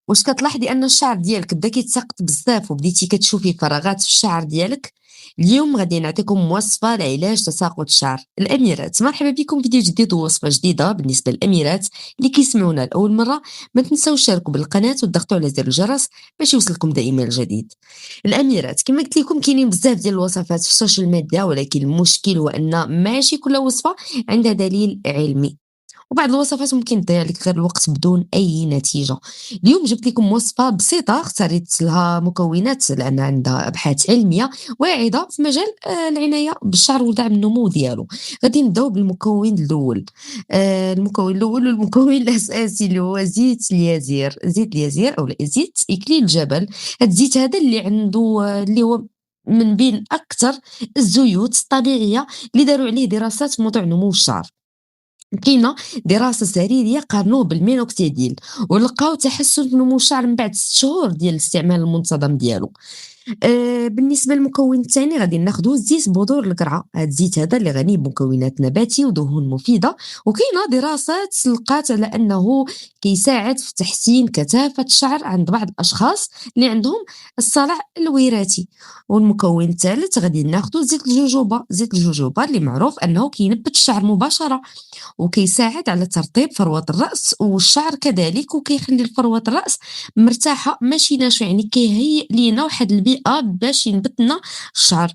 واش كتلاحظي أن الشعر ديالك بدا كيتساقط بزاف وبديتي كتشوفي فراغات في الشعر ديالك؟ اليوم غادي نعطيكم وصفة لعلاج تساقط الشعر. الأميرات، مرحبا بكم في فيديو جديد ووصفة جديدة بالنسبة للأميرات اللي كيسمعونا لأول مرة. ما تنساوش تشاركوا بالقناة وتضغطوا على زر الجرس باش يوصلكم دائما الجديد. الأميرات، كما قلت لكم كاينين بزاف ديال الوصفات في السوشيال ميديا، ولكن المشكل هو أن ماشي كل وصفة عندها دليل علمي، وبعض الوصفات ممكن تضيع لك غير الوقت بدون أي نتيجة. اليوم جبت لكم وصفة بسيطة اختاريت لها مكونات لأن عندها أبحاث علمية واعدة في مجال العناية بالشعر ودعم النمو ديالو. غادي نبداو بالمكون الأول. المكون الأول والمكون الأساسي اللي هو زيت اليازير، زيت اليازير أو زيت إكليل الجبل. هاد الزيت هذا اللي عنده اللي هو من بين أكثر الزيوت الطبيعية اللي داروا عليه دراسات في موضوع نمو الشعر. كاينة دراسة سريرية قارنوه بالمينوكسيديل ولقاو تحسن في نمو الشعر من بعد 6 شهور ديال الاستعمال المنتظم ديالو. بالنسبة للمكون الثاني غادي ناخدو زيت بذور القرعة. هاد الزيت هذا اللي غني بمكونات نباتي ودهون مفيدة، وكاينة دراسات لقات على أنه كيساعد في تحسين كثافة الشعر عند بعض الأشخاص اللي عندهم الصلع الوراثي. والمكون الثالث غادي ناخدو زيت الجوجوبا. زيت الجوجوبا اللي معروف أنه كينبت الشعر مباشرة وكيساعد على ترطيب فروة الرأس والشعر كذلك، وكيخلي فروة الرأس مرتاحة ماشي ناشفة، يعني كيهيئ لينا واحد البيئة باش ينبت لنا الشعر.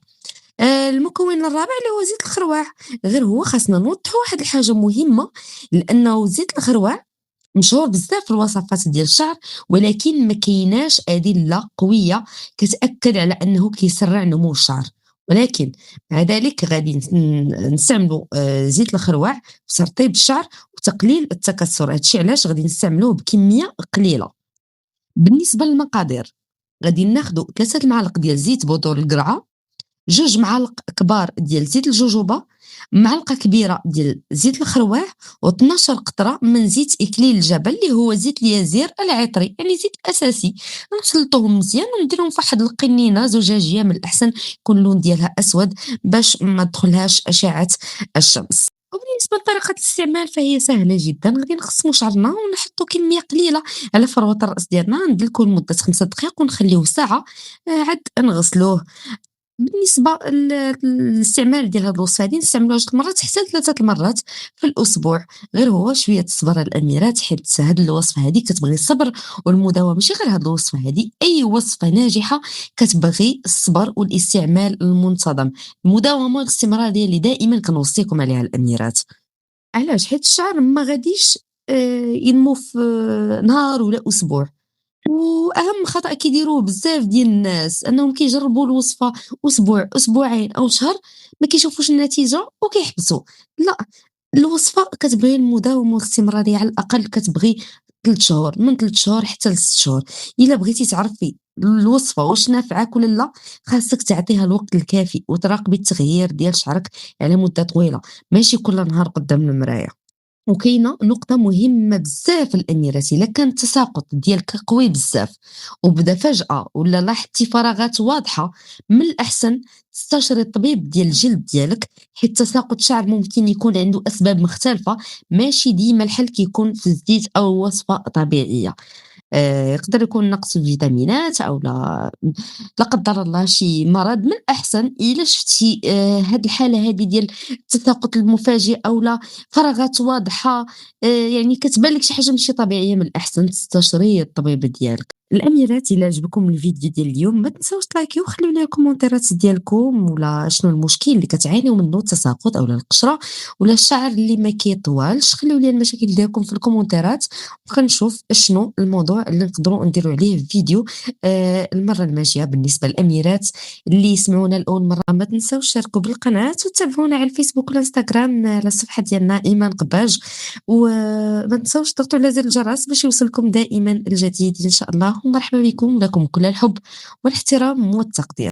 المكون الرابع اللي هو زيت الخروع. غير هو خاصنا نوضحوا واحد الحاجة مهمة، لأنه زيت الخروع مشهور بزاف في الوصفات ديال الشعر، ولكن ما كايناش أدلة قوية كتأكد على أنه كيسرع نمو الشعر. ولكن مع ذلك غادي نستعملوا زيت الخروع في ترطيب الشعر وتقليل التكسر. هادشي علاش غادي نستعملوه بكمية قليلة. بالنسبة للمقادير غادي ناخدو 3 معالق ديال زيت بودور القرعة، 2 معالق كبار ديال زيت الجوجوبا، معلقة كبيرة ديال زيت الخروع، و12 قطرة من زيت إكليل الجبل اللي هو زيت اليازير العطري، يعني زيت أساسي. نخلطوهم مزيان ونديرهم في واحد القنينة زجاجية، من الأحسن يكون اللون ديالها أسود باش ما تدخلهاش أشعة الشمس. وبالنسبة لطريقة الاستعمال فهي سهلة جدا. غادي نخصمو شعرنا ونحطو كمية قليلة على فروة الرأس ديالنا، ندلكوه لمدة 5 دقائق ونخليوه ساعة، عاد نغسلوه. بالنسبة للاستعمال ديال هاد الوصفة هادي نستعملوها 2 مرات حتى ل3 المرات في الأسبوع. غير هو شوية الصبر الأميرات، حيت هاد الوصفة هادي كتبغي الصبر والمداومة. ماشي غير هاد الوصفة هادي، أي وصفة ناجحة كتبغي الصبر والاستعمال المنتظم، المداومة والاستمرارية اللي دائما كنوصيكم عليها الأميرات. علاش؟ حيت الشعر ما غاديش ينمو في نهار ولا أسبوع. وأهم خطأ كيديروه بزاف ديال الناس أنهم كيجربوا الوصفة أسبوع، أسبوعين أو شهر، ما كيشوفوش النتيجة وكيحبسوا. لأ، الوصفة كتبغي المداومة والاستمرارية، على الأقل كتبغي 3 شهور، من 3 شهور حتى ل6 شهور. إلا بغيتي تعرفي الوصفة واش نافعاك ولا لأ، خاصك تعطيها الوقت الكافي وتراقبي التغيير ديال شعرك على مدة طويلة، ماشي كل نهار قدام المراية. وكاينة نقطة مهمة بزاف الأميرات، إلا كان التساقط ديالك قوي بزاف وبدا فجأة ولا لاحظتي فراغات واضحة، من الأحسن تستشيري الطبيب ديال الجلد ديالك، حيت تساقط الشعر ممكن يكون عنده أسباب مختلفة، ماشي ديما الحل كيكون في الزيت أو وصفة طبيعية. يقدر يكون نقص في الفيتامينات أو لا قدّر الله شي مرض. من الأحسن إلا شفتي هاد الحالة هادي ديال التساقط المفاجئ أولا فراغات واضحة، يعني كتبان لِك شي حاجة ماشي طبيعية، من الأحسن تستشيري الطبيب ديالك. الأميرات، إلا عجبكم الفيديو ديال اليوم ما تنساوش تلايكيو وخليو ليا الكومونتيرات ديالكم، ولا شنو المشكل اللي كتعانيو منه، التساقط أولا القشرة ولا الشعر اللي ما كيطوالش. خليو ليا المشاكل ديالكم في الكومونتيرات وكنشوف شنو الموضوع اللي نقدروا نديروا عليه فيديو المرة الماجية. بالنسبة للأميرات اللي يسمعونا لأول مرة ما تنساوش تشاركوا بالقناة وتتابعونا على الفيسبوك والانستغرام على الصفحة ديالنا إيمان قباج، وما تنساوش تضغطوا على زر الجرس باش يوصلكم دائما الجديد إن شاء الله. ومرحبا بكم، لكم كل الحب والاحترام والتقدير.